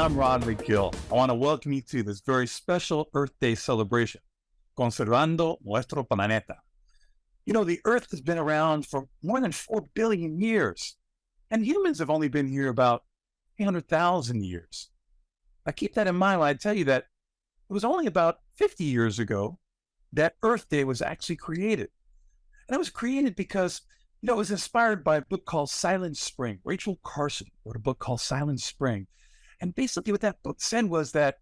I'm Ron Magill. I want to welcome you to this very special Earth Day celebration, Conservando, Nuestro, Planeta. You know, the Earth has been around for more than 4 billion years, and humans have only been here about 300,000 years. I keep that in mind when I tell you that it was only about 50 years ago that Earth Day was actually created. And it was created because, it was inspired by a book called Silent Spring. Rachel Carson wrote a book called Silent Spring. And basically what that book said was that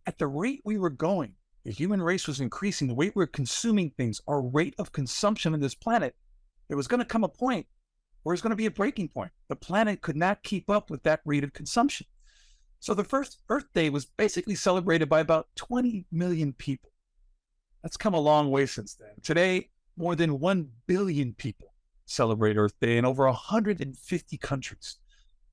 at the rate we were going, the human race was increasing, the way we were consuming things, our rate of consumption on this planet, there was going to come a point where it's going to be a breaking point. The planet could not keep up with that rate of consumption. So the first Earth Day was basically celebrated by about 20 million people. That's come a long way since then. Today, more than 1 billion people celebrate Earth Day in over 150 countries.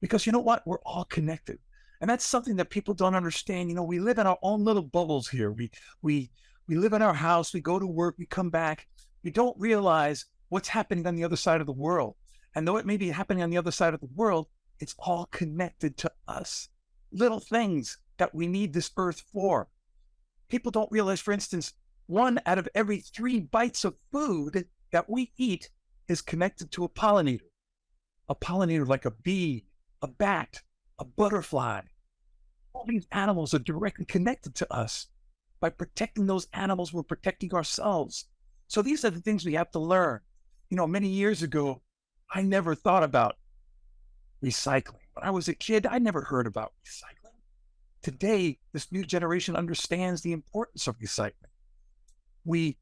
Because you know what? We're all connected. And that's something that people don't understand. We live in our own little bubbles here. We live in our house, we go to work, we come back. We don't realize what's happening on the other side of the world. And though it may be happening on the other side of the world, it's all connected to us. Little things that we need this earth for. People don't realize, for instance, 1 out of every 3 bites of food that we eat is connected to a pollinator. A pollinator like a bee, a bat, a butterfly. All these animals are directly connected to us. By protecting those animals, we're protecting ourselves. So these are the things we have to learn. Many years ago, I never thought about recycling. When I was a kid, I never heard about recycling. Today, this new generation understands the importance of recycling. We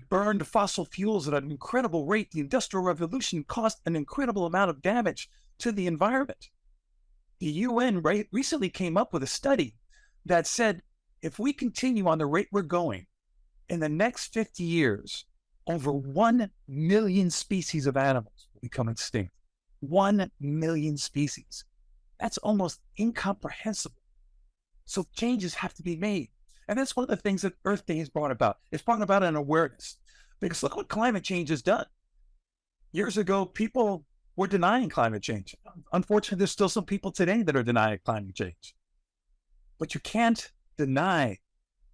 burned fossil fuels at an incredible rate. The Industrial Revolution caused an incredible amount of damage to the environment. The UN recently came up with a study that said, if we continue on the rate we're going, in the next 50 years, over 1 million species of animals will become extinct. 1 million species. That's almost incomprehensible. So changes have to be made. And that's one of the things that Earth Day has brought about. It's brought about an awareness. Because look what climate change has done. Years ago, people were denying climate change. Unfortunately, there's still some people today that are denying climate change. But you can't deny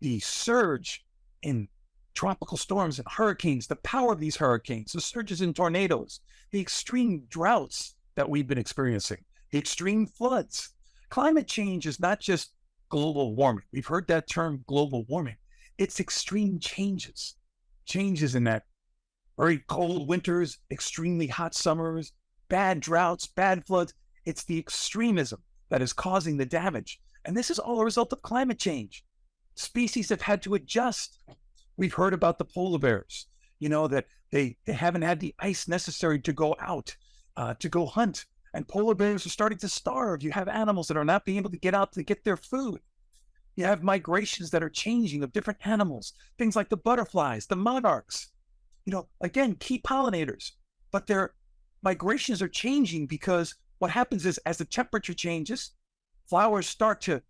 the surge in tropical storms and hurricanes, the power of these hurricanes, the surges in tornadoes, the extreme droughts that we've been experiencing, the extreme floods. Climate change is not just global warming. We've heard that term, global warming. It's extreme changes. Changes in that very cold winters, extremely hot summers, bad droughts, bad floods. It's the extremism that is causing the damage. And this is all a result of climate change. Species have had to adjust. We've heard about the polar bears, that they haven't had the ice necessary to go out, to go hunt. And polar bears are starting to starve. You have animals that are not being able to get out to get their food. You have migrations that are changing of different animals, things like the butterflies, the monarchs, again, key pollinators. But their migrations are changing because what happens is as the temperature changes, flowers start to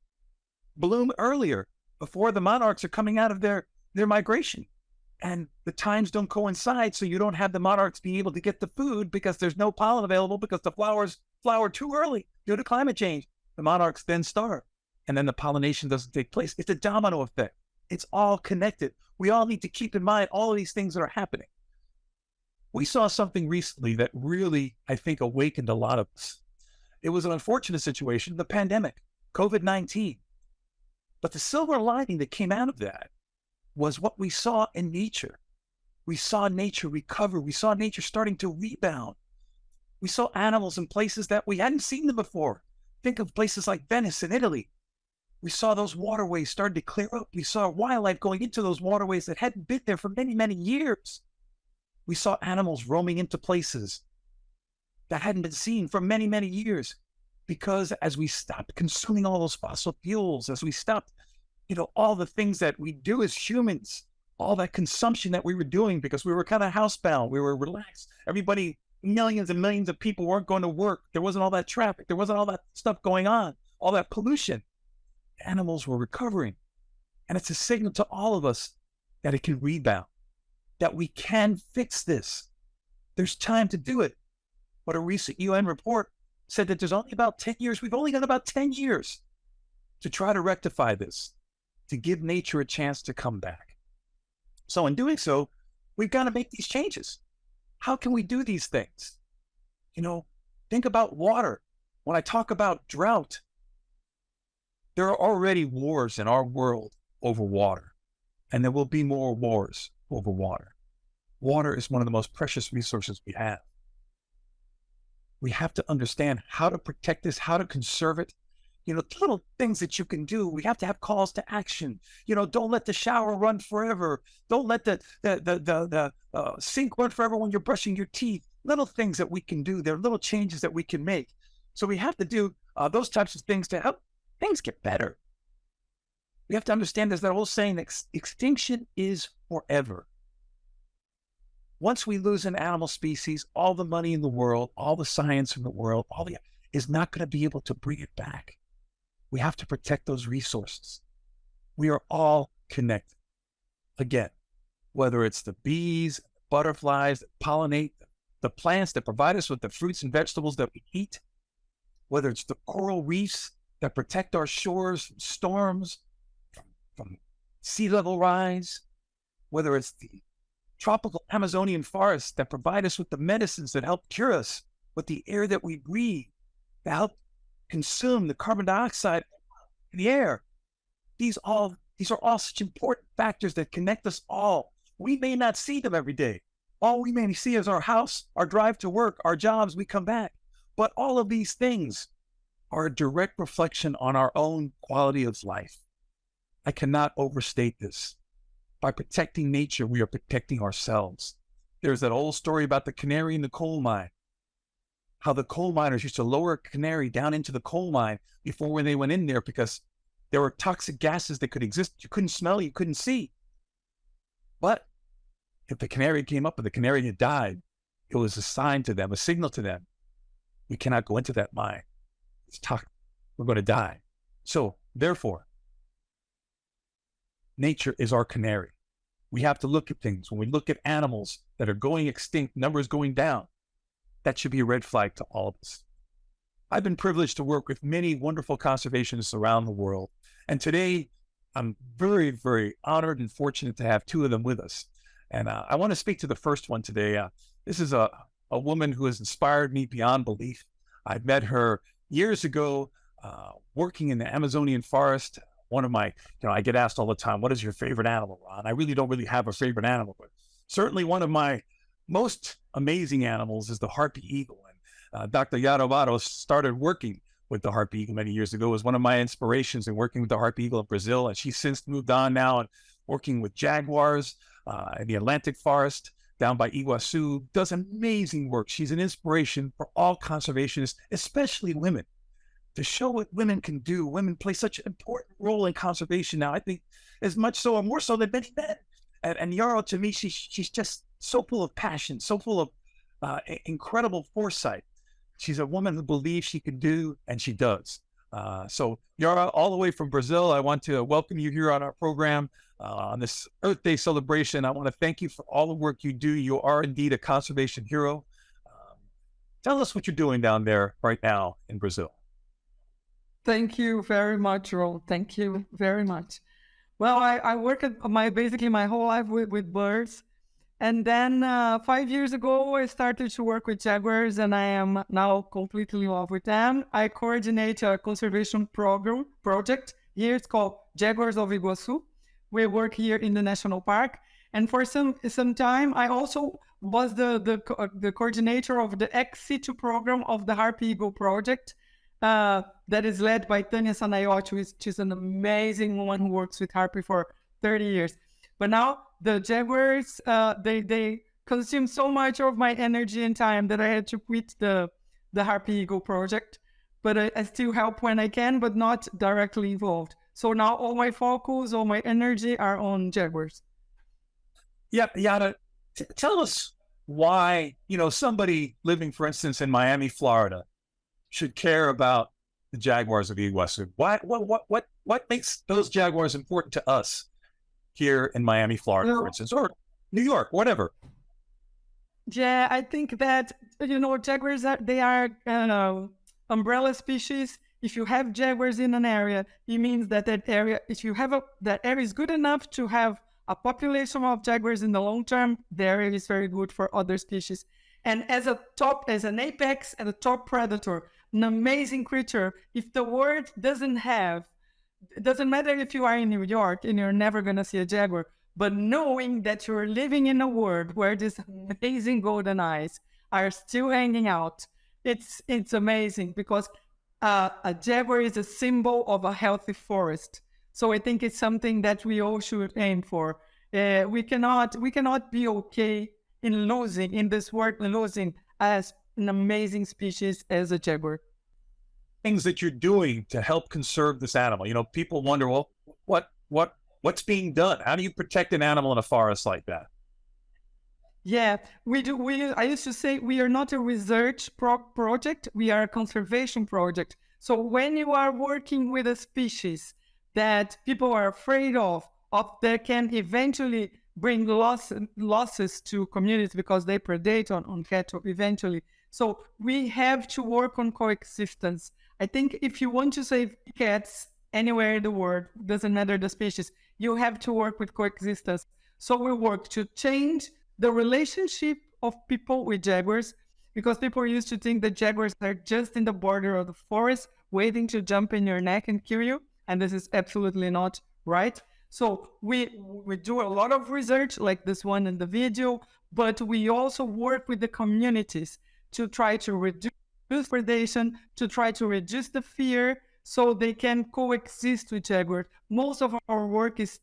bloom earlier before the monarchs are coming out of their migration. And the times don't coincide, so you don't have the monarchs be able to get the food because there's no pollen available because the flowers flower too early due to climate change. The monarchs then starve, and then the pollination doesn't take place. It's a domino effect. It's all connected. We all need to keep in mind all of these things that are happening. We saw something recently that really, I think, awakened a lot of us. It was an unfortunate situation, the pandemic, COVID-19. But the silver lining that came out of that was what we saw in nature. We saw nature recover. We saw nature starting to rebound. We saw animals in places that we hadn't seen them before. Think of places like Venice in Italy. We saw those waterways starting to clear up. We saw wildlife going into those waterways that hadn't been there for many, many years. We saw animals roaming into places that hadn't been seen for many, many years. Because as we stopped consuming all those fossil fuels, as we stopped all the things that we do as humans, all that consumption that we were doing because we were kind of housebound, we were relaxed. Everybody, millions and millions of people weren't going to work. There wasn't all that traffic. There wasn't all that stuff going on, all that pollution. Animals were recovering. And it's a signal to all of us that it can rebound, that we can fix this. There's time to do it. But a recent UN report said that there's only about 10 years. We've only got about 10 years to try to rectify this, to give nature a chance to come back. So in doing so, we've got to make these changes. How can we do these things? Think about water. When I talk about drought, there are already wars in our world over water, and there will be more wars over water. Water is one of the most precious resources we have. We have to understand how to protect this, how to conserve it. Little things that you can do. We have to have calls to action. Don't let the shower run forever. Don't let the sink run forever when you're brushing your teeth. Little things that we can do. There are little changes that we can make. So we have to do those types of things to help things get better. We have to understand there's that old saying that extinction is forever. Once we lose an animal species, all the money in the world, all the science in the world, is not going to be able to bring it back. We have to protect those resources. We are all connected. Again, whether it's the bees, butterflies that pollinate, the plants that provide us with the fruits and vegetables that we eat, whether it's the coral reefs that protect our shores from storms, from sea level rise, whether it's the tropical Amazonian forests that provide us with the medicines that help cure us, with the air that we breathe, that help consume the carbon dioxide in the air. These are all such important factors that connect us all. We may not see them every day. All we may see is our house, our drive to work, our jobs, we come back. But all of these things are a direct reflection on our own quality of life. I cannot overstate this. By protecting nature, we are protecting ourselves. There's that old story about the canary in the coal mine. How the coal miners used to lower a canary down into the coal mine before when they went in there because there were toxic gases that could exist. You couldn't smell, you couldn't see. But if the canary came up and the canary had died, it was a sign to them, a signal to them. We cannot go into that mine. It's toxic. We're going to die. So therefore, nature is our canary. We have to look at things. When we look at animals that are going extinct, numbers going down, that should be a red flag to all of us. I've been privileged to work with many wonderful conservationists around the world. And today, I'm very, very honored and fortunate to have two of them with us. And I want to speak to the first one today. This is a woman who has inspired me beyond belief. I met her years ago working in the Amazonian forest. One of my, I get asked all the time, what is your favorite animal, Ron? I really don't have a favorite animal, but certainly one of my most amazing animals is the harpy eagle. And Dr. Yara Barros started working with the harpy eagle many years ago, was one of my inspirations in working with the harpy eagle in Brazil. And she's since moved on now and working with jaguars in the Atlantic forest down by Iguazú, does amazing work. She's an inspiration for all conservationists, especially women, to show what women can do. Women play such an important role in conservation now, I think, as much so or more so than many men. And Yara, to me, she's just so full of passion, so full of incredible foresight. She's a woman who believes she can do, and she does. So Yara, all the way from Brazil, I want to welcome you here on our program on this Earth Day celebration. I want to thank you for all the work you do. You are indeed a conservation hero. Tell us what you're doing down there right now in Brazil. Thank you very much, Ron. Thank you very much. Well, I work basically my whole life with birds. And then 5 years ago, I started to work with jaguars, and I am now completely in love with them. I coordinate a conservation project. Here it's called Jaguars of Iguazú. We work here in the national park. And for some time, I also was the coordinator of the ex situ program of the Harpy Eagle project. That is led by Tânia Sanaiotti, which is an amazing woman who works with harpy for 30 years. But now the jaguars, they consume so much of my energy and time that I had to quit the Harpy Eagle project. But I still help when I can, but not directly involved. So now all my focus, all my energy are on jaguars. Yeah, Yara, tell us why, somebody living, for instance, in Miami, Florida, should care about the jaguars of Iguazú. What makes those jaguars important to us here in Miami, Florida, for instance, or New York, whatever? Yeah, I think that, jaguars, they are umbrella species. If you have jaguars in an area, it means that that area, if you have that area is good enough to have a population of jaguars in the long term, the area is very good for other species. And as an apex and a top predator, an amazing creature, if the world doesn't have, it doesn't matter if you are in New York and you're never going to see a jaguar, but knowing that you're living in a world where these amazing golden eyes are still hanging out, it's amazing, because a jaguar is a symbol of a healthy forest. So I think it's something that we all should aim for. We cannot be okay in this world, losing as an amazing species as a jaguar. Things that you're doing to help conserve this animal. You know, people wonder, well, what's being done? How do you protect an animal in a forest like that? Yeah, we do. I used to say we are not a research project, we are a conservation project. So when you are working with a species that people are afraid of that can eventually bring losses to communities because they predate on cattle eventually. So we have to work on coexistence. I think if you want to save cats anywhere in the world, doesn't matter the species, you have to work with coexistence. So we work to change the relationship of people with jaguars, because people used to think that jaguars are just in the border of the forest waiting to jump in your neck and kill you. And this is absolutely not right. So we do a lot of research like this one in the video, but we also work with the communities to try to reduce predation, to try to reduce the fear, so they can coexist with jaguars. Most of our work is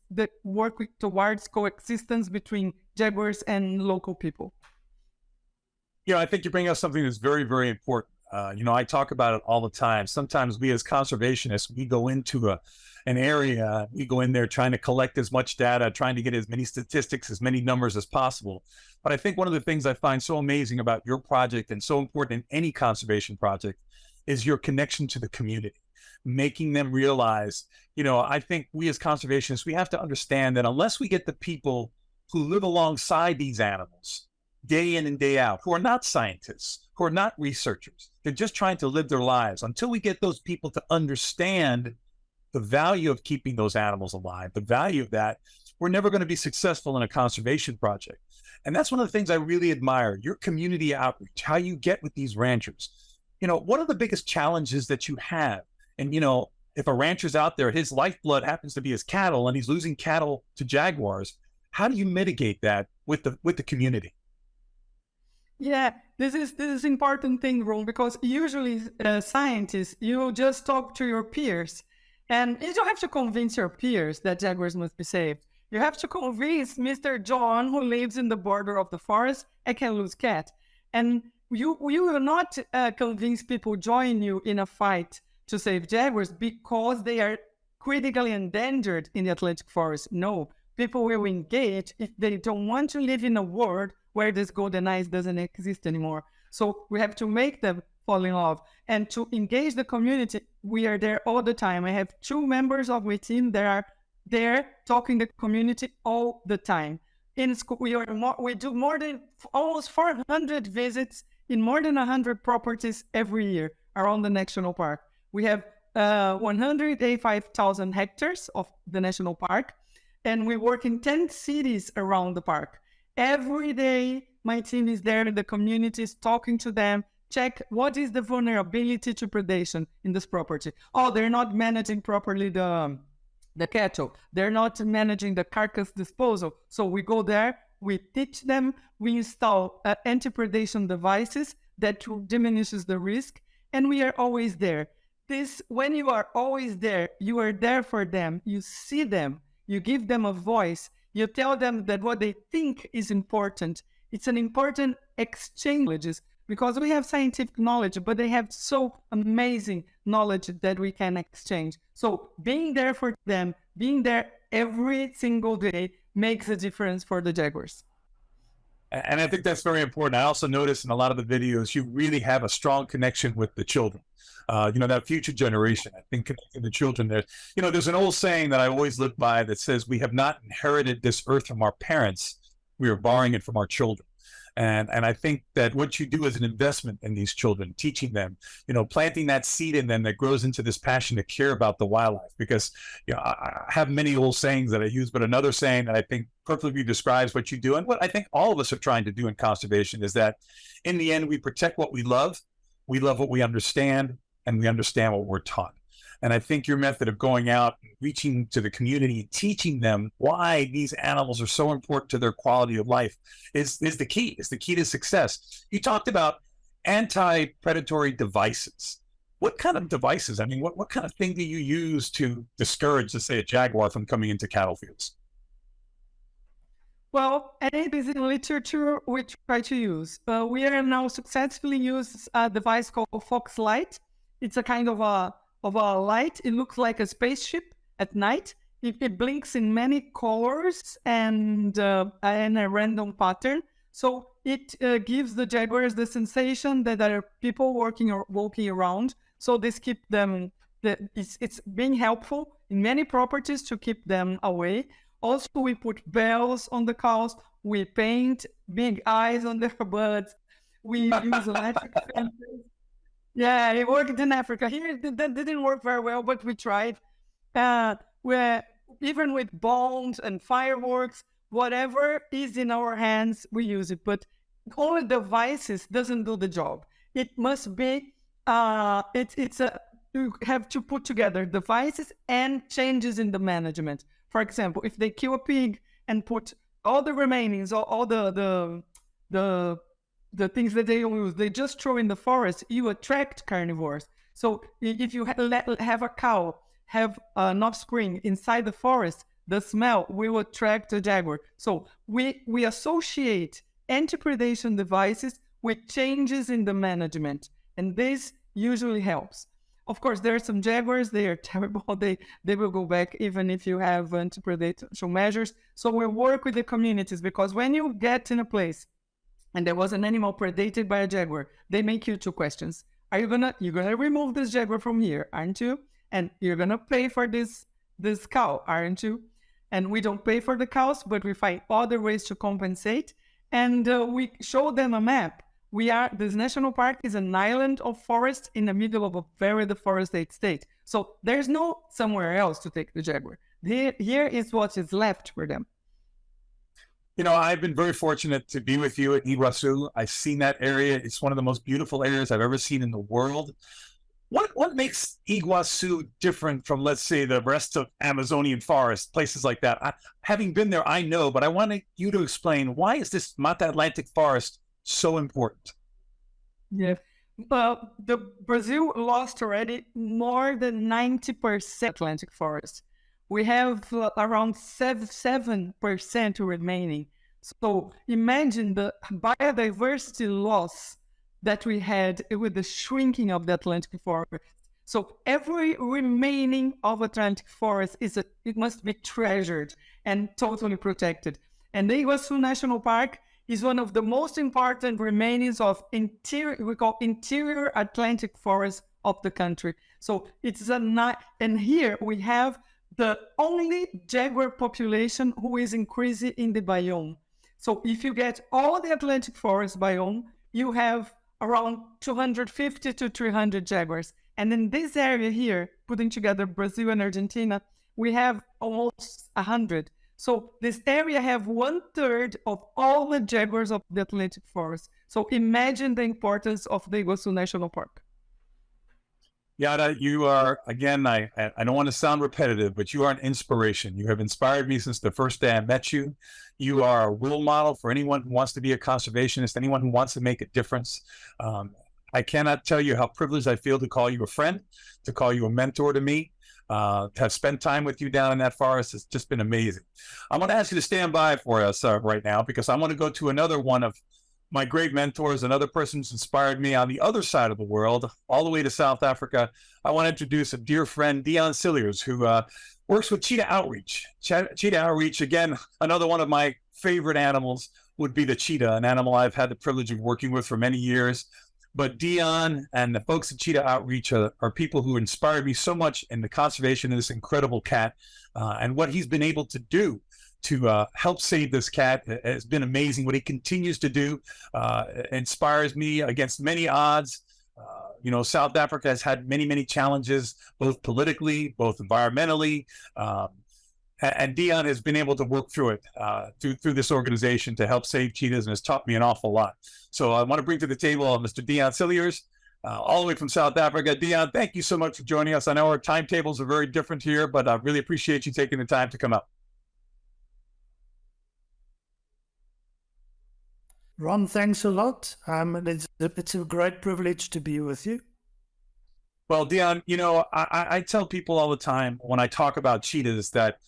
towards coexistence between jaguars and local people. You know, I think you bring up something that's very, very important. You know, I talk about it all the time. Sometimes we as conservationists, we go into an area, we go in there trying to collect as much data, trying to get as many statistics, as many numbers as possible. But I think one of the things I find so amazing about your project, and so important in any conservation project, is your connection to the community, making them realize, you know, I think we as conservationists, we have to understand that unless we get the people who live alongside these animals day in and day out, who are not scientists, who are not researchers, they're just trying to live their lives, until we get those people to understand the value of keeping those animals alive, the value of that, we're never going to be successful in a conservation project. And that's one of the things I really admire, your community outreach, how you get with these ranchers. You know, what are the biggest challenges that you have? And, you know, if a rancher's out there, his lifeblood happens to be his cattle, and he's losing cattle to jaguars, how do you mitigate that with the community? Yeah, this is important thing, Ron, because usually scientists, you just talk to your peers, and you don't have to convince your peers that jaguars must be saved. You have to convince Mr. John, who lives in the border of the forest and can lose cat. And you will not convince people join you in a fight to save jaguars because they are critically endangered in the Atlantic forest. No, people will engage if they don't want to live in a world where this golden eyes doesn't exist anymore. So we have to make them fall in love. And to engage the community, we are there all the time. I have 2 members of my team that are there talking to the community all the time. In school, we do more than almost 400 visits in more than 100 properties every year around the national park. We have 185,000 hectares of the national park, and we work in 10 cities around the park. Every day, my team is there in the communities, talking to them, check what is the vulnerability to predation in this property. Oh, they're not managing properly the cattle. They're not managing the carcass disposal. So we go there, we teach them, we install anti-predation devices that diminishes the risk, and we are always there. When you are always there, you are there for them, you see them, you give them a voice, you tell them that what they think is important. It's an important exchange, because we have scientific knowledge, but they have so amazing knowledge that we can exchange. So being there for them, being there every single day makes a difference for the jaguars. And I think that's very important. I also noticed in a lot of the videos, you really have a strong connection with the children. You know, that future generation, I think connecting the children there. You know, there's an old saying that I always live by that says, we have not inherited this earth from our parents, we are borrowing it from our children. And I think that what you do is an investment in these children, teaching them, planting that seed in them that grows into this passion to care about the wildlife. Because I have many old sayings that I use, but another saying that I think perfectly describes what you do, and what I think all of us are trying to do in conservation, is that in the end, we protect what we love what we understand, and we understand what we're taught. And I think your method of going out, reaching to the community, teaching them why these animals are so important to their quality of life is the key. It's the key to success. You talked about anti-predatory devices. What kind of devices? I mean, what kind of thing do you use to discourage, let's say, a jaguar from coming into cattle fields? Well, any basic literature we try to use. We are now successfully use a device called Foxlight. It's a kind of a light. It looks like a spaceship at night. It blinks in many colors and a random pattern. So it gives the jaguars the sensation that there are people walking around. So this keep them. It's being helpful in many properties to keep them away. Also, we put bells on the cows. We paint big eyes on their butts. We use electric fences. Yeah, it worked in Africa. Here, that didn't work very well, but we tried. Where even with bombs and fireworks, whatever is in our hands, we use it. But only devices doesn't do the job. It must be. You have to put together devices and changes in the management. For example, if they kill a pig and put all the remainings, all the things that they use, they just throw in the forest, you attract carnivores. So if you have a cow have an offspring inside the forest, the smell will attract a jaguar. So we associate anti-predation devices with changes in the management, and this usually helps. Of course, there are some jaguars, they are terrible. They will go back even if you have anti-predation measures. So we work with the communities, because when you get in a place and there was an animal predated by a jaguar, they make you two questions. You're gonna remove this jaguar from here, aren't you? And you're gonna pay for this cow, aren't you? And we don't pay for the cows, but we find other ways to compensate. And we show them a map. This national park is an island of forest in the middle of a very deforested state. So there's no somewhere else to take the jaguar. Here is what is left for them. I've been very fortunate to be with you at Iguazú. I've seen that area. It's one of the most beautiful areas I've ever seen in the world. What makes Iguazú different from, let's say, the rest of Amazonian forest, places like that? Having been there, I know, but I wanted you to explain, why is this Mata Atlantic forest so important? Yeah. Brazil lost already more than 90% Atlantic forest. We have around 7% remaining. So imagine the biodiversity loss that we had with the shrinking of the Atlantic forest. So every remaining of Atlantic forest it must be treasured and totally protected. And the Iguazú National Park is one of the most important remainings of interior Atlantic forest of the country. So and here we have the only jaguar population who is increasing in the biome. So if you get all the Atlantic forest biome, you have around 250 to 300 jaguars. And in this area here, putting together Brazil and Argentina, we have almost 100. So this area have 1/3 of all the jaguars of the Atlantic forest. So imagine the importance of the Iguazú National Park. Yara, you are, again, I don't want to sound repetitive, but you are an inspiration. You have inspired me since the first day I met you. You are a role model for anyone who wants to be a conservationist, anyone who wants to make a difference. I cannot tell you how privileged I feel to call you a friend, to call you a mentor to me. To have spent time with you down in that forest has just been amazing. I'm going to ask you to stand by for us right now, because I want to go to another one of my great mentors, another person who's inspired me on the other side of the world, all the way to South Africa. I want to introduce a dear friend, Deon Cilliers, who works with Cheetah Outreach. Cheetah Outreach, again, another one of my favorite animals would be the cheetah, an animal I've had the privilege of working with for many years. But Deon and the folks at Cheetah Outreach are people who inspired me so much in the conservation of this incredible cat and what he's been able to do to help save this cat has been amazing. What he continues to do inspires me against many odds. South Africa has had many, many challenges, both politically, both environmentally. And Deon has been able to work through it, through this organization to help save cheetahs, and has taught me an awful lot. So I want to bring to the table Mr. Deon Cilliers, all the way from South Africa. Deon, thank you so much for joining us. I know our timetables are very different here, but I really appreciate you taking the time to come up. Ron, thanks a lot. It's a great privilege to be with you. Well, Deon, I tell people all the time when I talk about cheetahs that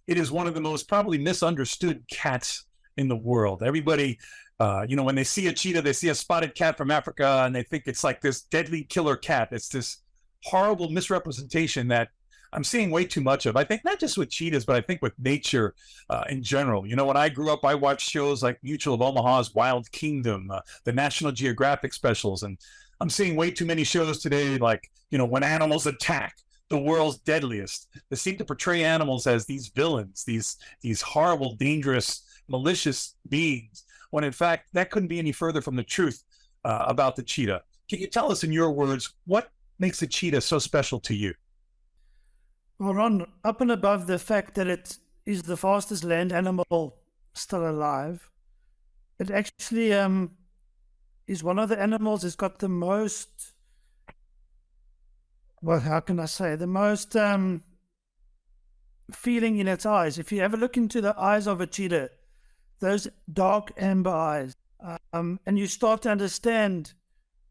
it is one of the most probably misunderstood cats in the world. Everybody, when they see a cheetah, they see a spotted cat from Africa, and they think it's like this deadly killer cat. It's this horrible misrepresentation that I'm seeing way too much of. I think not just with cheetahs, but I think with nature in general. When I grew up, I watched shows like Mutual of Omaha's Wild Kingdom, the National Geographic specials, and I'm seeing way too many shows today, like, When Animals Attack, the world's deadliest. They seem to portray animals as these villains, these horrible, dangerous, malicious beings, when in fact, that couldn't be any further from the truth about the cheetah. Can you tell us in your words, what makes the cheetah so special to you? Well, Ron, up and above the fact that it is the fastest land animal still alive, it actually is one of the animals that's got the most, well, how can I say, the most feeling in its eyes. If you ever look into the eyes of a cheetah, those dark amber eyes, and you start to understand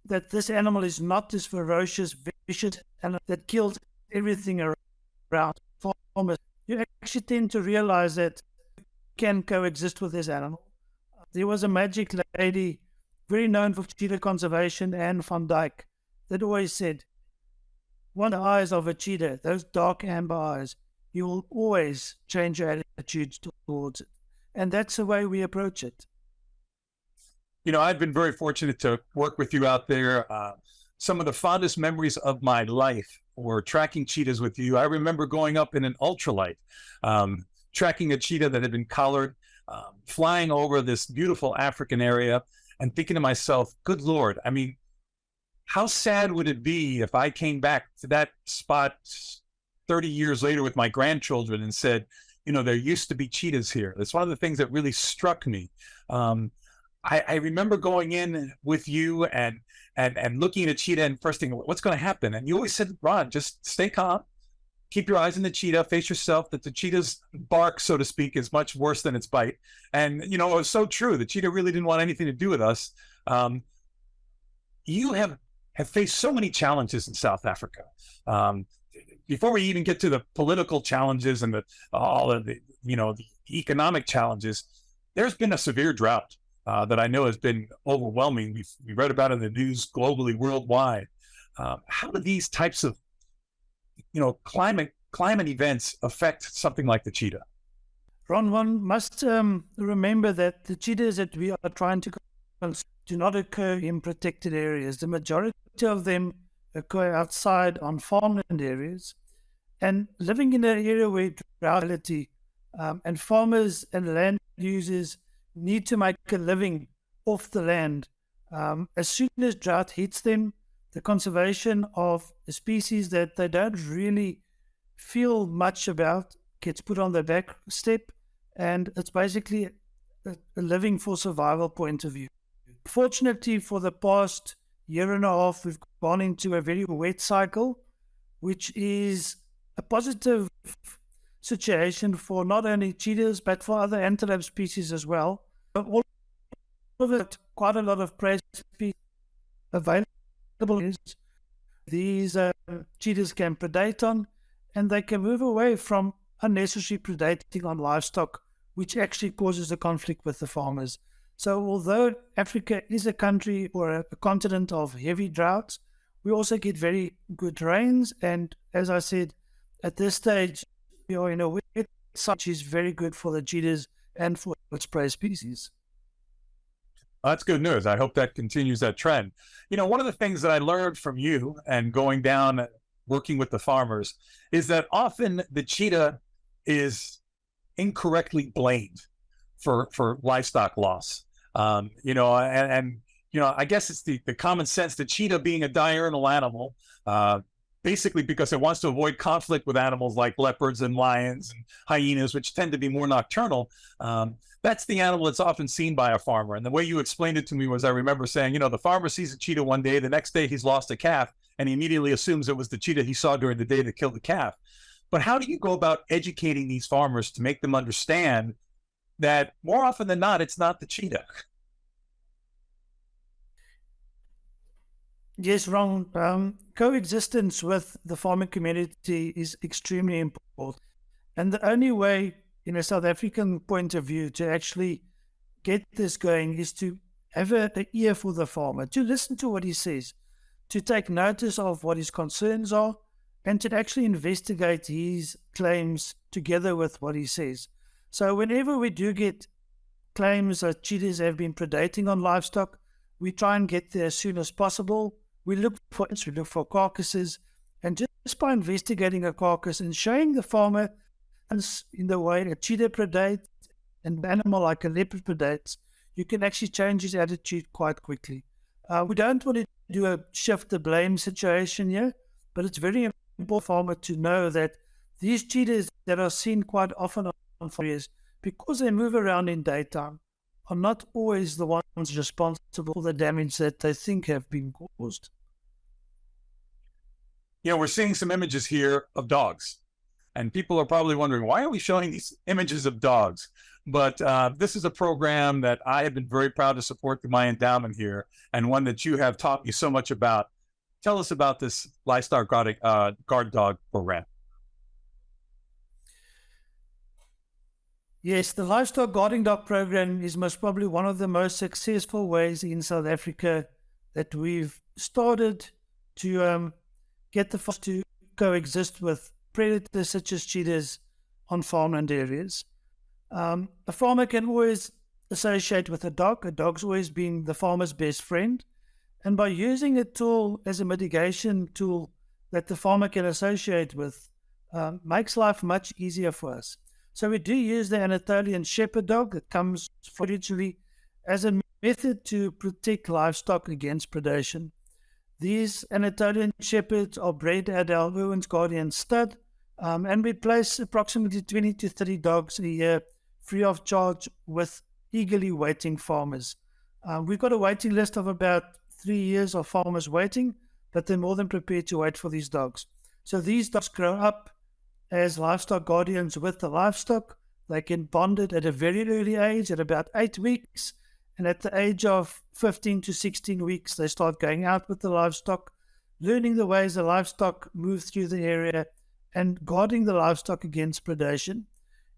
that this animal is not this ferocious, vicious animal that kills everything around farmers, you actually tend to realize that you can coexist with this animal. There was a magic lady, very known for cheetah conservation, Anne van Dyck, that always said, one of the eyes of a cheetah, those dark amber eyes, you will always change your attitude towards it. And that's the way we approach it. I've been very fortunate to work with you out there. Some of the fondest memories of my life were tracking cheetahs with you. I remember going up in an ultralight, tracking a cheetah that had been collared, flying over this beautiful African area, and thinking to myself, good Lord, I mean, how sad would it be if I came back to that spot 30 years later with my grandchildren and said, there used to be cheetahs here. That's one of the things that really struck me. I remember going in with you and looking at a cheetah and first thinking, what's going to happen? And you always said, Ron, just stay calm, keep your eyes on the cheetah, face yourself, that the cheetah's bark, so to speak, is much worse than its bite. And, it was so true. The cheetah really didn't want anything to do with us. You have faced so many challenges in South Africa. Before we even get to the political challenges and all of the economic challenges, there's been a severe drought that I know has been overwhelming. We read about it in the news globally, worldwide. How do these types of, climate events affect something like the cheetah? Ron, one must remember that the cheetahs that we are trying to conserve do not occur in protected areas. The majority of them occur outside on farmland areas, and living in an area where drought and farmers and land users need to make a living off the land. As soon as drought hits them, the conservation of a species that they don't really feel much about gets put on the back step, and it's basically a living for survival point of view. Fortunately, for the past year and a half, we've gone into a very wet cycle, which is a positive situation for not only cheetahs, but for other antelope species as well. But all of it, quite a lot of prey species available. These cheetahs can predate on, and they can move away from unnecessary predating on livestock, which actually causes a conflict with the farmers. So although Africa is a country or a continent of heavy droughts, we also get very good rains. And as I said, at this stage, we are in a wet cycle, which is very good for the cheetahs and for its prey species. That's good news. I hope that continues that trend. One of the things that I learned from you and going down, working with the farmers, is that often the cheetah is incorrectly blamed for livestock loss. You know, and you know, I guess it's the common sense, the cheetah being a diurnal animal, basically because it wants to avoid conflict with animals like leopards and lions and hyenas, which tend to be more nocturnal. That's the animal that's often seen by a farmer. And the way you explained it to me was, I remember saying, you know, the farmer sees a cheetah one day, the next day he's lost a calf, and he immediately assumes it was the cheetah he saw during the day that killed the calf. But how do you go about educating these farmers to make them understand that more often than not, it's not the cheetah? Yes, Ron. Coexistence with the farming community is extremely important. And the only way, in a South African point of view, to actually get this going is to have an ear for the farmer, to listen to what he says, to take notice of what his concerns are, and to actually investigate his claims together with what he says. So whenever we do get claims that cheetahs have been predating on livestock, we try and get there as soon as possible. We look for carcasses, and just by investigating a carcass and showing the farmer in the way a cheetah predates and an animal like a leopard predates, you can actually change his attitude quite quickly. We don't want to do a shift the blame situation here, but it's very important for the farmer to know that these cheetahs that are seen quite often on areas, because they move around in daytime, are not always the ones responsible for the damage that they think have been caused. You know, we're seeing some images here of dogs, and people are probably wondering, why are we showing these images of dogs? But this is a program that I have been very proud to support through my endowment here, and one that you have taught me so much about. Tell us about this livestock guard dog program. Yes, the livestock guarding dog program is most probably one of the most successful ways in South Africa that we've started to get the farmers to coexist with predators such as cheetahs on farmland areas. A farmer can always associate with a dog. A dog's always been the farmer's best friend. And by using a tool as a mitigation tool that the farmer can associate with, makes life much easier for us. So we do use the Anatolian shepherd dog that comes originally as a method to protect livestock against predation. These Anatolian shepherds are bred at our Irwin's Guardian stud, and we place approximately 20 to 30 dogs a year free of charge with eagerly waiting farmers. We've got a waiting list of about 3 years of farmers waiting, but they're more than prepared to wait for these dogs. So these dogs grow up as livestock guardians with the livestock. They get bonded at a very early age, at about 8 weeks, and at the age of 15 to 16 weeks, they start going out with the livestock, learning the ways the livestock move through the area and guarding the livestock against predation.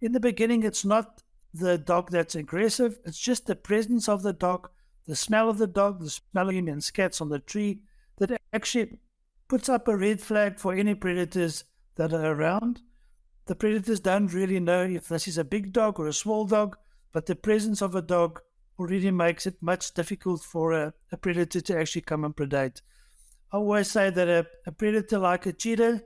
In the beginning, it's not the dog that's aggressive, it's just the presence of the dog, the smell of the dog, the smell of him and scats on the tree that actually puts up a red flag for any predators that are around. The predators don't really know if this is a big dog or a small dog, but the presence of a dog already makes it much difficult for a predator to actually come and predate. I always say that a predator like a cheetah,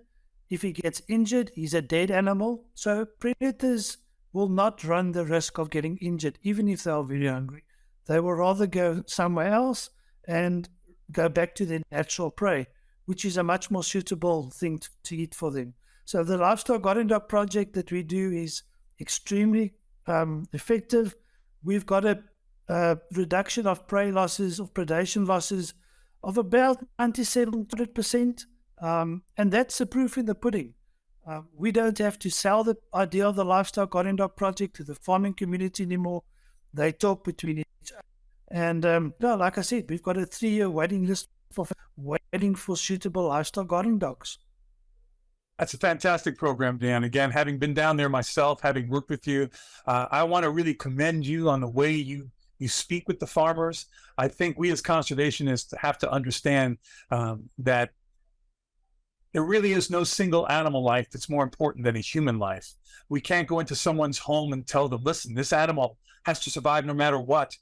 if he gets injured, he's a dead animal. So predators will not run the risk of getting injured, even if they are very hungry. They will rather go somewhere else and go back to their natural prey, which is a much more suitable thing to eat for them. So the livestock guarding dog project that we do is extremely effective. We've got a reduction of prey losses, of predation losses of about 97%, and that's the proof in the pudding. We don't have to sell the idea of the livestock guarding dog project to the farming community anymore. They talk between each other. And like I said, we've got a 3-year waiting list for waiting for suitable livestock guarding dogs. That's a fantastic program, Dan. Again, having been down there myself, having worked with you, I want to really commend you on the way you speak with the farmers. I think we as conservationists have to understand that there really is no single animal life that's more important than a human life. We can't go into someone's home and tell them, listen, this animal has to survive no matter what.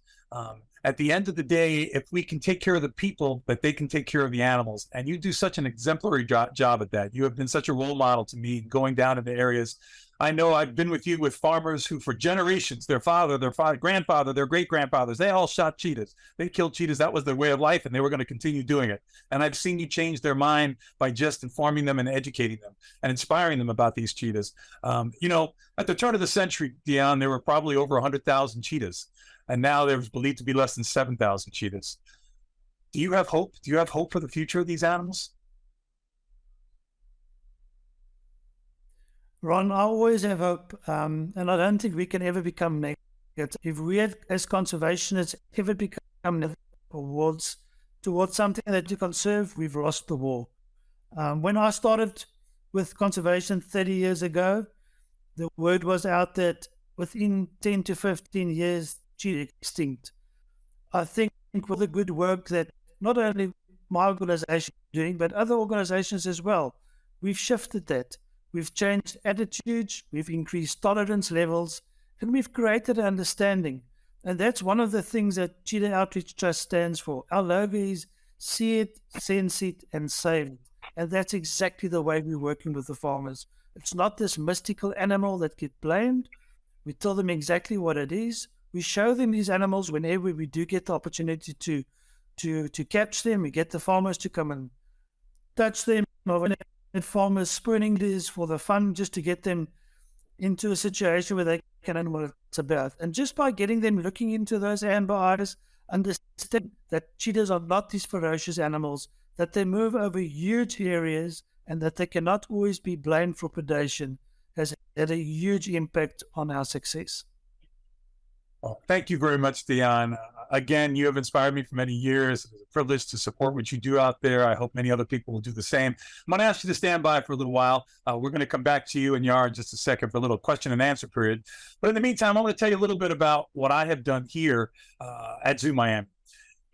At the end of the day, if we can take care of the people, that they can take care of the animals. And you do such an exemplary job at that. You have been such a role model to me going down into areas I know I've been with you with farmers who for generations, their father, grandfather, their great-grandfathers, they all shot cheetahs. They killed cheetahs. That was their way of life, and they were going to continue doing it. And I've seen you change their mind by just informing them and educating them and inspiring them about these cheetahs. At the turn of the century, Deon, there were probably over 100,000 cheetahs, and now there's believed to be less than 7,000 cheetahs. Do you have hope? Do you have hope for the future of these animals? Ron, I always have hope, and I don't think we can ever become negative. If we as conservationists ever become negative towards something that to conserve, we've lost the war. When I started with conservation 30 years ago, the word was out that within 10 to 15 years, cheetah extinct. I think with the good work that not only my organization is doing, but other organizations as well, we've shifted that. We've changed attitudes, we've increased tolerance levels, and we've created understanding. And that's one of the things that Cheetah Outreach Trust stands for. Our logo is see it, sense it, and save it. And that's exactly the way we're working with the farmers. It's not this mystical animal that gets blamed. We tell them exactly what it is. We show them these animals whenever we do get the opportunity to catch them. We get the farmers to come and touch them. And farmers spooning this for the fun, just to get them into a situation where they can know what it's about. And just by getting them looking into those amber eyes, understand that cheetahs are not these ferocious animals, that they move over huge areas, and that they cannot always be blamed for predation, has had a huge impact on our success. Well, thank you very much, Deon. Again, you have inspired me for many years. It's a privilege to support what you do out there. I hope many other people will do the same. I'm going to ask you to stand by for a little while. We're going to come back to you and Yara in just a second for a little question and answer period. But in the meantime, I want to tell you a little bit about what I have done here at Zoo Miami.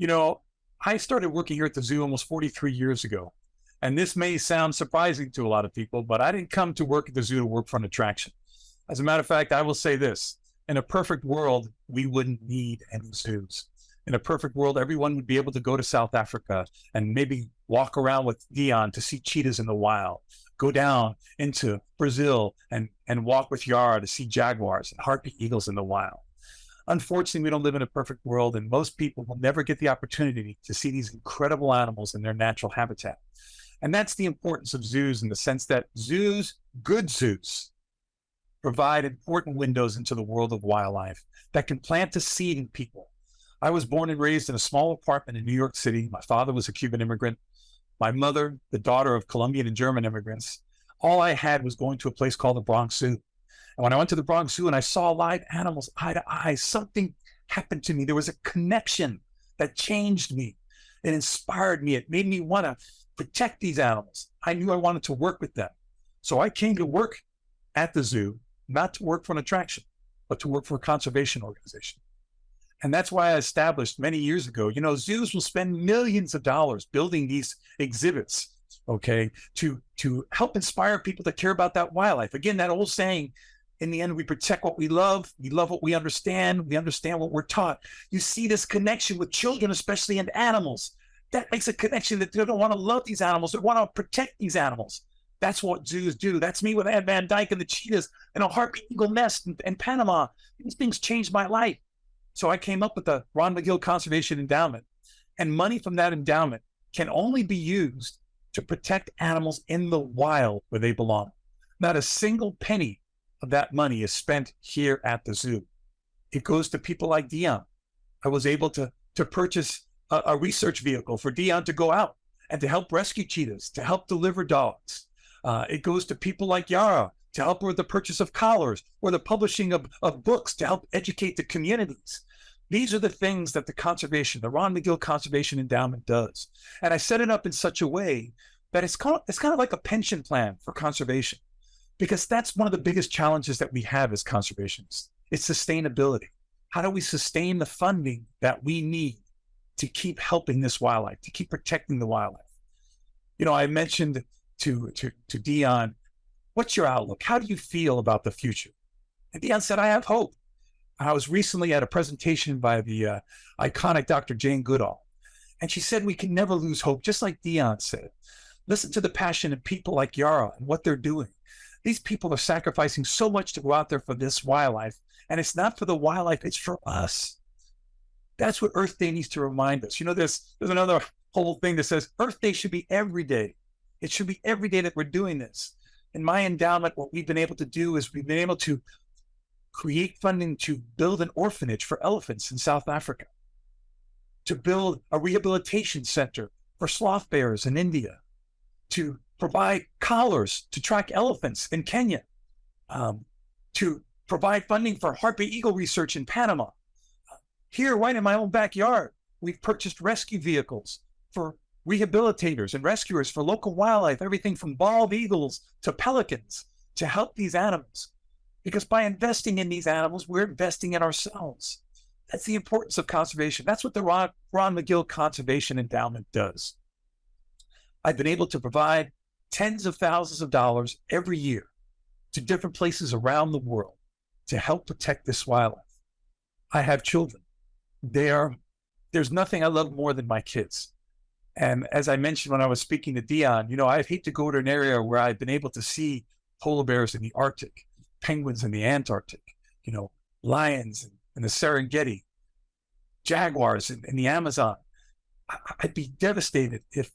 I started working here at the zoo almost 43 years ago. And this may sound surprising to a lot of people, but I didn't come to work at the zoo to work for an attraction. As a matter of fact, I will say this. In a perfect world, we wouldn't need any zoos. In a perfect world, everyone would be able to go to South Africa and maybe walk around with Deon to see cheetahs in the wild, go down into Brazil and walk with Yara to see jaguars and harpy eagles in the wild. Unfortunately, we don't live in a perfect world, and most people will never get the opportunity to see these incredible animals in their natural habitat. And that's the importance of zoos, in the sense that zoos, good zoos, provide important windows into the world of wildlife that can plant a seed in people. I was born and raised in a small apartment in New York City. My father was a Cuban immigrant. My mother, the daughter of Colombian and German immigrants. All I had was going to a place called the Bronx Zoo. And when I went to the Bronx Zoo and I saw live animals eye to eye, something happened to me. There was a connection that changed me. It inspired me. It made me want to protect these animals. I knew I wanted to work with them. So I came to work at the zoo, not to work for an attraction, but to work for a conservation organization. And that's why I established many years ago, zoos will spend millions of dollars building these exhibits, okay, to help inspire people to care about that wildlife. Again, that old saying, in the end, we protect what we love what we understand what we're taught. You see this connection with children, especially, and animals. That makes a connection that they don't want to love these animals, they want to protect these animals. That's what zoos do. That's me with Ed Van Dyke and the cheetahs and a harpy eagle nest in Panama. These things changed my life. So I came up with the Ron Magill Conservation Endowment. And money from that endowment can only be used to protect animals in the wild where they belong. Not a single penny of that money is spent here at the zoo. It goes to people like Deon. I was able to purchase a research vehicle for Deon to go out and to help rescue cheetahs, to help deliver dogs. It goes to people like Yara to help with the purchase of collars or the publishing of books to help educate the communities. These are the things that the Ron Magill Conservation Endowment does. And I set it up in such a way that it's kind of like a pension plan for conservation, because that's one of the biggest challenges that we have as conservationists. It's sustainability. How do we sustain the funding that we need to keep helping this wildlife, to keep protecting the wildlife? I mentioned to Deon, what's your outlook? How do you feel about the future? And Deon said, I have hope. I was recently at a presentation by the iconic Dr. Jane Goodall, and she said we can never lose hope, just like Deon said. Listen to the passion of people like Yara and what they're doing. These people are sacrificing so much to go out there for this wildlife. And it's not for the wildlife, it's for us. That's what Earth Day needs to remind us. There's another whole thing that says Earth Day should be every day. It should be every day that we're doing this. In my endowment, what we've been able to do is we've been able to create funding to build an orphanage for elephants in South Africa, to build a rehabilitation center for sloth bears in India, to provide collars to track elephants in Kenya, to provide funding for harpy eagle research in Panama. Here, right in my own backyard, we've purchased rescue vehicles for rehabilitators and rescuers for local wildlife, everything from bald eagles to pelicans, to help these animals. Because by investing in these animals, we're investing in ourselves. That's the importance of conservation. That's what the Ron Magill Conservation Endowment does. I've been able to provide tens of thousands of dollars every year to different places around the world to help protect this wildlife. I have children. There's nothing I love more than my kids. And as I mentioned when I was speaking to Deon, I hate to go to an area where I've been able to see polar bears in the Arctic, penguins in the Antarctic, lions in the Serengeti, jaguars in the Amazon. I'd be devastated if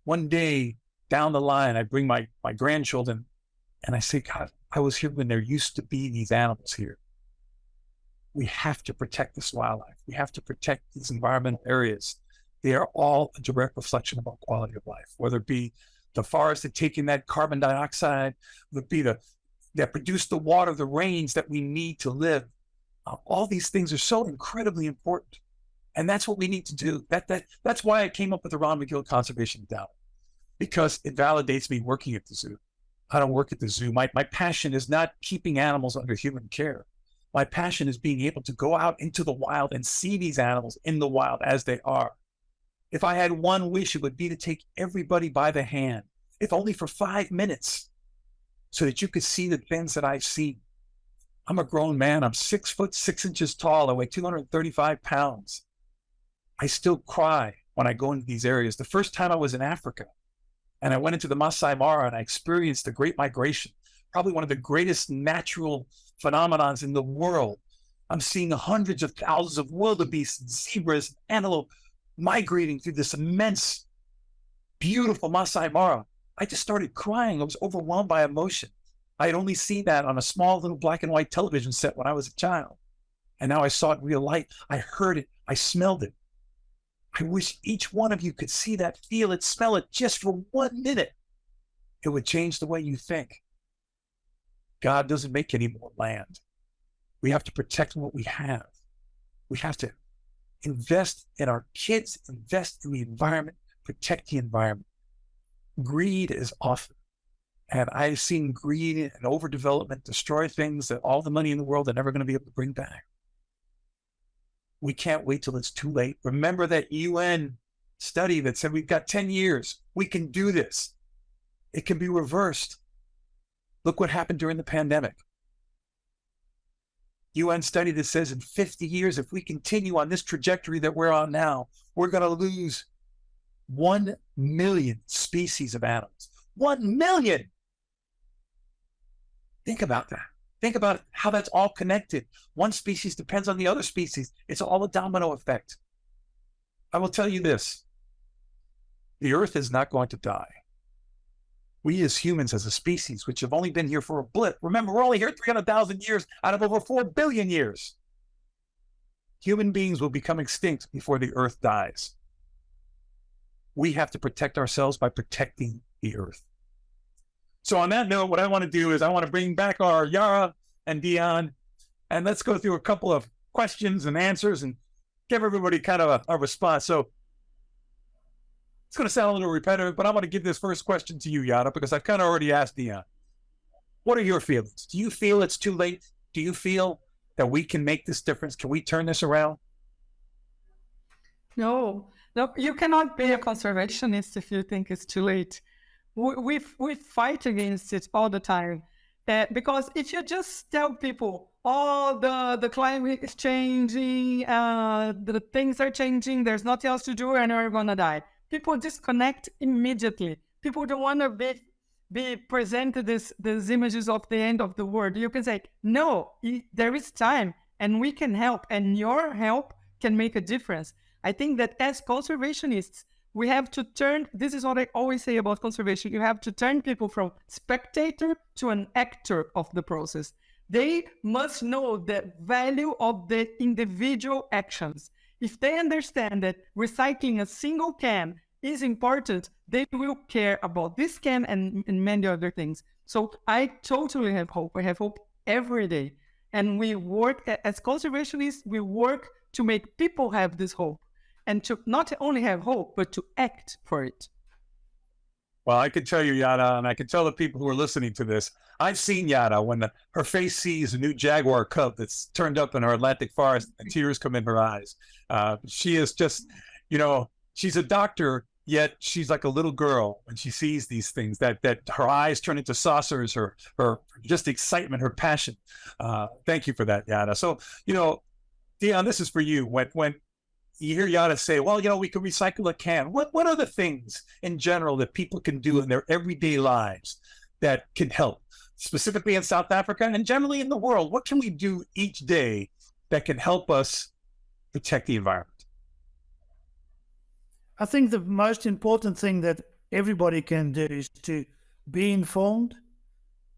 one day down the line I bring my grandchildren and I say, God, I was here when there used to be these animals here. We have to protect this wildlife. We have to protect these environmental areas. They are all a direct reflection of our quality of life, whether it be the forest that take in that carbon dioxide, whether it be that produce the water, the rains that we need to live. All these things are so incredibly important. And that's what we need to do. That's why I came up with the Ron Magill Conservation Endowment, because it validates me working at the zoo. I don't work at the zoo. My passion is not keeping animals under human care. My passion is being able to go out into the wild and see these animals in the wild as they are. If I had one wish, it would be to take everybody by the hand, if only for 5 minutes, so that you could see the things that I've seen. I'm a grown man. I'm 6 foot 6 inches tall. I weigh 235 pounds. I still cry when I go into these areas. The first time I was in Africa and I went into the Masai Mara and I experienced the Great Migration, probably one of the greatest natural phenomenons in the world. I'm seeing hundreds of thousands of wildebeest, zebras, antelope migrating through this immense, beautiful Masai Mara. I just started crying. I was overwhelmed by emotion. I had only seen that on a small little black and white television set when I was a child. And now I saw it in real life. I heard it. I smelled it. I wish each one of you could see that, feel it, smell it just for 1 minute. It would change the way you think. God doesn't make any more land. We have to protect what we have. We have to invest in our kids, invest in the environment, protect the environment. Greed is awful. And I've seen greed and overdevelopment destroy things that all the money in the world are never going to be able to bring back. We can't wait till it's too late. Remember that UN study that said we've got 10 years. We can do this. It can be reversed. Look what happened during the pandemic. UN study that says in 50 years, if we continue on this trajectory that we're on now, we're going to lose 1 million species of animals. 1 million! Think about that. Think about how that's all connected. One species depends on the other species. It's all a domino effect. I will tell you this. The Earth is not going to die. We as humans, as a species, which have only been here for a blip, remember, we're only here 300,000 years out of over 4 billion years. Human beings will become extinct before the Earth dies. We have to protect ourselves by protecting the Earth. So on that note, what I want to do is I want to bring back our Yara and Deon, and let's go through a couple of questions and answers and give everybody kind of a response. So it's going to sound a little repetitive, but I'm going to give this first question to you, Yara, because I've kind of already asked Deon. What are your feelings? Do you feel it's too late? Do you feel that we can make this difference? Can we turn this around? No, you cannot be a conservationist if you think it's too late. We fight against it all the time. Because if you just tell people, the climate is changing, the things are changing, there's nothing else to do, and we're going to die. People disconnect immediately. People don't want to be be presented these images of the end of the world. You can say, no, there is time and we can help, and your help can make a difference. I think that as conservationists, we have to turn, this is what I always say about conservation, you have to turn people from spectator to an actor of the process. They must know the value of the individual actions. If they understand that recycling a single can is important, they will care about this can and many other things. So I totally have hope. I have hope every day. And we work, as conservationists, we work to make people have this hope. And to not only have hope, but to act for it. Well, I can tell you, Yara, and I can tell the people who are listening to this, I've seen Yara when her face sees a new jaguar cub that's turned up in her Atlantic forest and tears come in her eyes. She is just, she's a doctor, yet she's like a little girl when she sees these things, that her eyes turn into saucers, her just excitement, her passion. Thank you for that, Yara. So, Deon, this is for you. When you hear Yara say, well, we can recycle a can. What are the things in general that people can do in their everyday lives that can help, specifically in South Africa and generally in the world? What can we do each day that can help us protect the environment? I think the most important thing that everybody can do is to be informed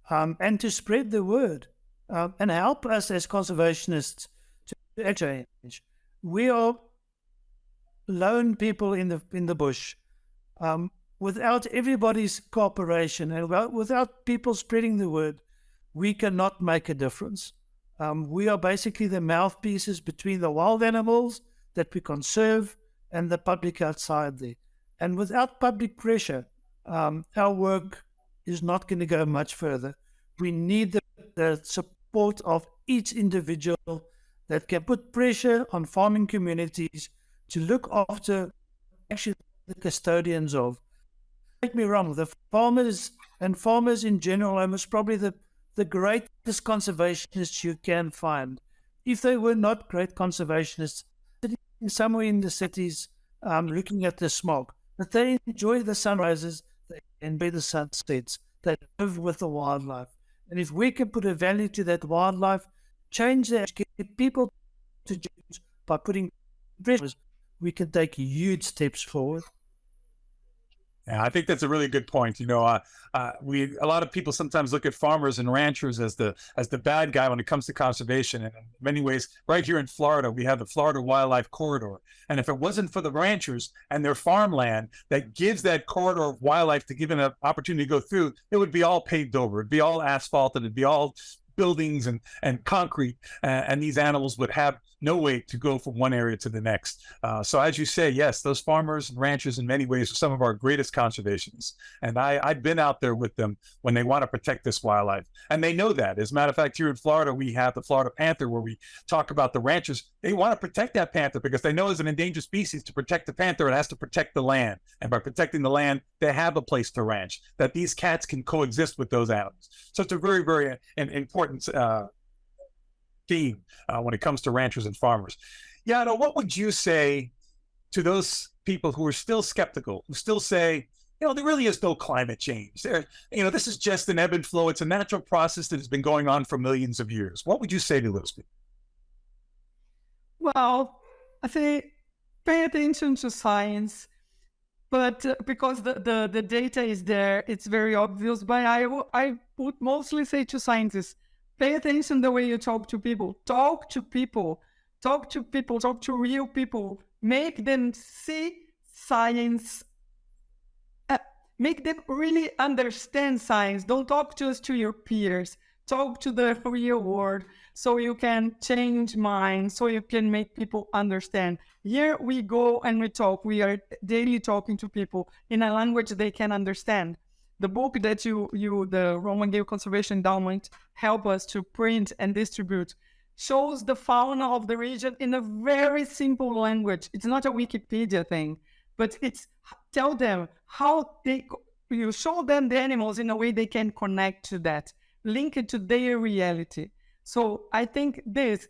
and to spread the word and help us as conservationists to change. We are lone people in the bush. Without everybody's cooperation and without people spreading the word, we cannot make a difference. We are basically the mouthpieces between the wild animals that we conserve and the public outside there. And without public pressure, our work is not going to go much further. We need the support of each individual that can put pressure on farming communities to look after actually the custodians of. Don't get me wrong, the farmers and farmers in general are most probably the greatest conservationists you can find. If they were not great conservationists, sitting somewhere in the cities looking at the smog, but they enjoy the sunrises, they enjoy the sunsets, they live with the wildlife. And if we can put a value to that wildlife, change that, get people to change by putting pressure, we can take huge steps forward. Yeah, I think that's a really good point. A lot of people sometimes look at farmers and ranchers as the bad guy when it comes to conservation. And in many ways, right here in Florida, we have the Florida Wildlife Corridor. And if it wasn't for the ranchers and their farmland that gives that corridor of wildlife to give an opportunity to go through, it would be all paved over. It'd be all asphalted. It'd be all buildings and concrete, and these animals would have no way to go from one area to the next. So as you say, yes, those farmers and ranchers in many ways are some of our greatest conservationists. And I've been out there with them when they want to protect this wildlife. And they know that. As a matter of fact, here in Florida, we have the Florida panther, where we talk about the ranchers. They want to protect that panther because they know as an endangered species, to protect the panther, it has to protect the land. And by protecting the land, they have a place to ranch, that these cats can coexist with those animals. So it's a very, very important theme when it comes to ranchers and farmers. Yara, what would you say to those people who are still skeptical, who still say, there really is no climate change? This is just an ebb and flow. It's a natural process that has been going on for millions of years. What would you say to those people? Well, I say pay attention to science, but because the data is there, it's very obvious. But I would mostly say to scientists, pay attention the way you talk to people. Talk to people. Talk to real people. Make them see science. Make them really understand science. Don't talk just to your peers. Talk to the real world so you can change minds, so you can make people understand. Here we go and we talk. We are daily talking to people in a language they can understand. The book that the Ron Magill Conservation Endowment help us to print and distribute shows the fauna of the region in a very simple language. It's not a Wikipedia thing, but it's tell them how you show them the animals in a way they can connect to that, link it to their reality. So I think if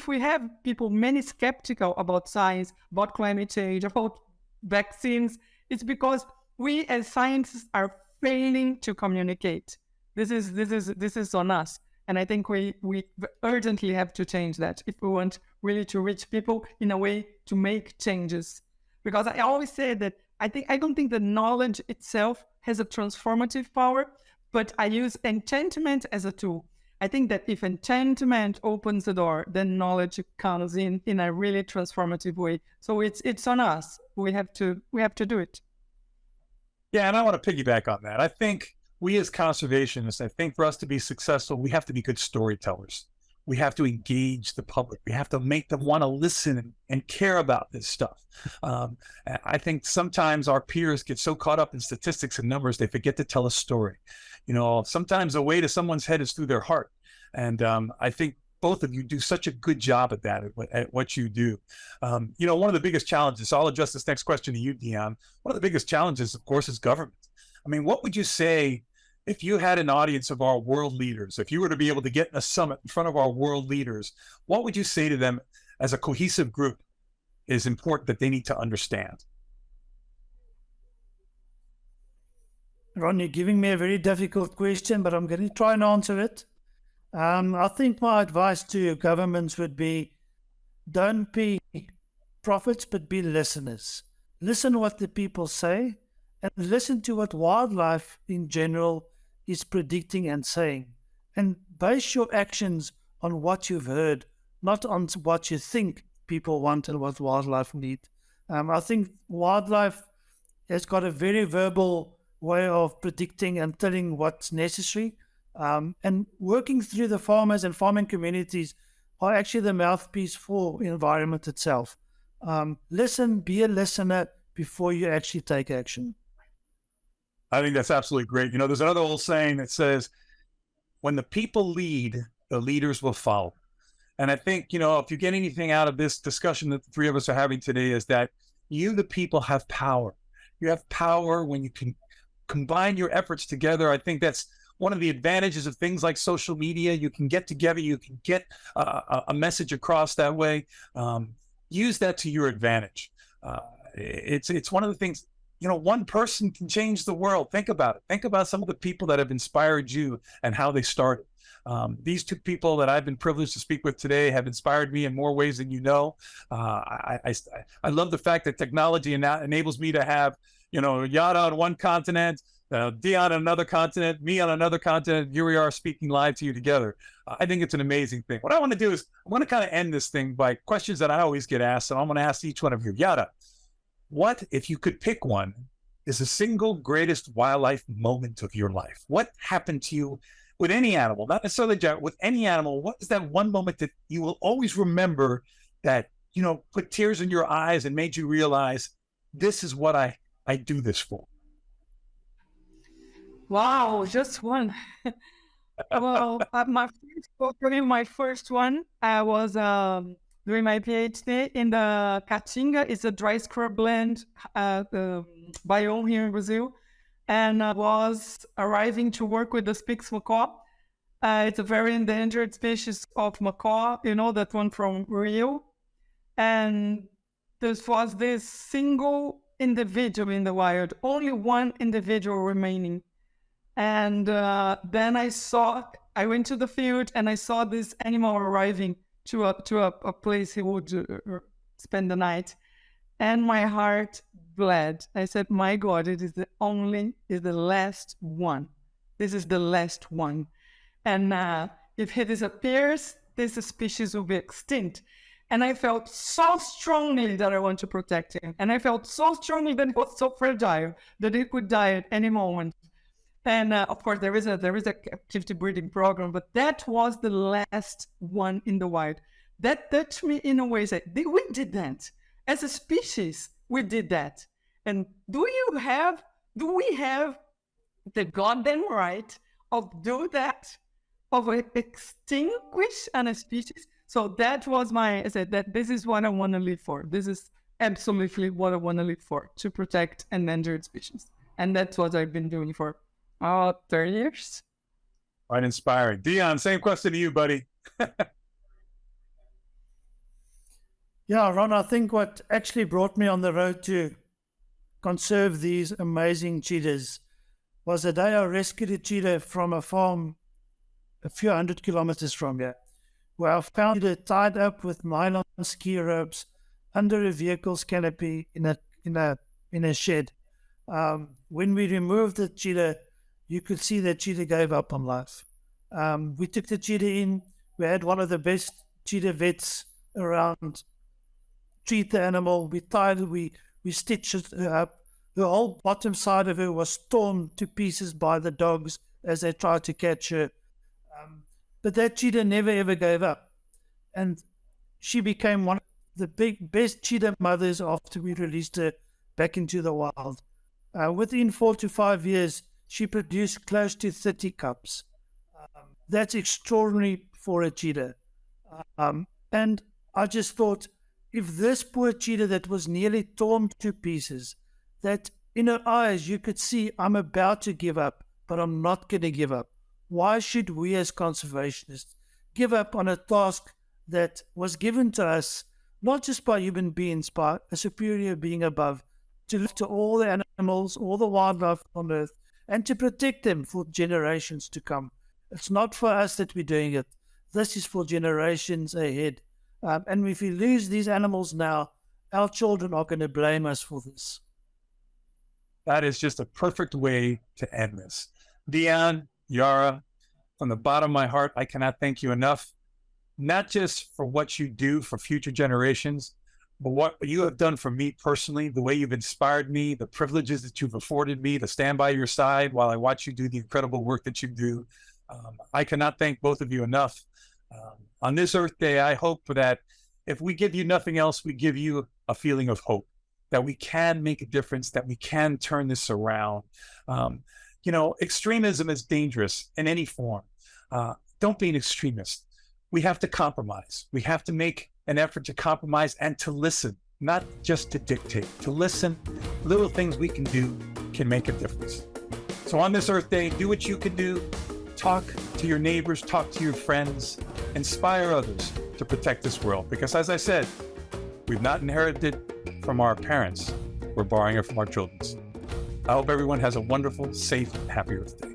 we have people many skeptical about science, about climate change, about vaccines, it's because we as scientists are failing to communicate. This is on us. And I think we urgently have to change that if we want really to reach people in a way to make changes. Because I always say that I don't think the knowledge itself has a transformative power, but I use enchantment as a tool. I think that if enchantment opens the door, then knowledge comes in a really transformative way. So it's on us. We have to do it. Yeah, and I want to piggyback on that. I think we as conservationists, I think for us to be successful, we have to be good storytellers. We have to engage the public. We have to make them want to listen and care about this stuff. I think sometimes our peers get so caught up in statistics and numbers, they forget to tell a story. You know, sometimes the way to someone's head is through their heart. And I think both of you do such a good job at that, at what you do. You know, one of the biggest challenges, so I'll address this next question to you, Deon. One of the biggest challenges, of course, is government. I mean, what would you say if you had an audience of our world leaders, if you were to be able to get in a summit in front of our world leaders, what would you say to them as a cohesive group is important that they need to understand? Ron, you're giving me a very difficult question, but I'm going to try and answer it. I think my advice to governments would be, don't be prophets, but be listeners. Listen to what the people say, and listen to what wildlife in general is predicting and saying. And base your actions on what you've heard, not on what you think people want and what wildlife need. I think wildlife has got a very verbal way of predicting and telling what's necessary. And working through the farmers and farming communities are actually the mouthpiece for the environment itself. Listen, be a listener before you actually take action. I think that's absolutely great. You know, there's another old saying that says, when the people lead, the leaders will follow. And I think, you know, if you get anything out of this discussion that the three of us are having today, is that you, the people, have power. You have power when you can combine your efforts together. I think that's one of the advantages of things like social media. You can get together, you can get a message across that way. Use that to your advantage. It's one of the things, you know, one person can change the world. Think about it. Think about some of the people that have inspired you and how they started. These two people that I've been privileged to speak with today have inspired me in more ways than you know. I love the fact that technology enables me to have, you know, Yara on one continent, Deon on another continent, me on another continent. Here we are speaking live to you together. I think it's an amazing thing. What I want to do is I want to kind of end this thing by questions that I always get asked. And I'm going to ask each one of you. Yara, what, if you could pick one, is the single greatest wildlife moment of your life? What happened to you with any animal, not necessarily with any animal? What is that one moment that you will always remember that, you know, put tears in your eyes and made you realize this is what I do this for? Wow, just one. Well, my first one, I was doing my PhD in the Caatinga. It's a dry scrubland biome here in Brazil. And I was arriving to work with the Spix macaw. It's a very endangered species of macaw, you know, that one from Rio. And this was this single individual in the wild, only one individual remaining. And then I went to the field and I saw this animal arriving to a place he would spend the night. And my heart bled. I said, my God, it is the last one. This is the last one. And if he disappears, this species will be extinct. And I felt so strongly that I want to protect him. And I felt so strongly that he was so fragile that he could die at any moment. And of course, there is a captivity breeding program, but that was the last one in the wild. That touched me in a way that we did that. As a species, we did that. And do we have the goddamn right of do that, of extinguish a species? So that was I said that this is what I want to live for. This is absolutely what I want to live for, to protect endangered species. And that's what I've been doing for 30 years. Quite inspiring. Deon, same question to you, buddy. Yeah, Ron, I think what actually brought me on the road to conserve these amazing cheetahs was the day I rescued a cheetah from a farm a few 100 kilometers from here, where I found it tied up with nylon ski ropes under a vehicle's canopy in a shed. When we removed the cheetah, you could see that cheetah gave up on life. We took the cheetah in. We had one of the best cheetah vets around. Treat the animal. We tied it. We stitched her up. The whole bottom side of her was torn to pieces by the dogs as they tried to catch her. But that cheetah never ever gave up, and she became one of the best cheetah mothers after we released her back into the wild. Within 4 to 5 years, she produced close to 30 cubs. That's extraordinary for a cheetah. And I just thought, if this poor cheetah that was nearly torn to pieces, that in her eyes you could see, I'm about to give up, but I'm not going to give up. Why should we as conservationists give up on a task that was given to us, not just by human beings, by a superior being above, to look to all the animals, all the wildlife on earth, and to protect them for generations to come? It's not for us that we're doing it. This is for generations ahead. And if we lose these animals now, our children are going to blame us for this. That is just a perfect way to end this. Deon, Yara, from the bottom of my heart, I cannot thank you enough, not just for what you do for future generations, but what you have done for me personally, the way you've inspired me, the privileges that you've afforded me to stand by your side while I watch you do the incredible work that you do. I cannot thank both of you enough. On this Earth Day, I hope that if we give you nothing else, we give you a feeling of hope, that we can make a difference, that we can turn this around. Extremism is dangerous in any form. Don't be an extremist. We have to compromise. We have to make an effort to compromise and to listen, not just to dictate, to listen. Little things we can do can make a difference. So on this Earth Day, do what you can do. Talk to your neighbors, talk to your friends, inspire others to protect this world. Because as I said, we've not inherited it from our parents. We're borrowing it from our children. I hope everyone has a wonderful, safe, and happy Earth Day.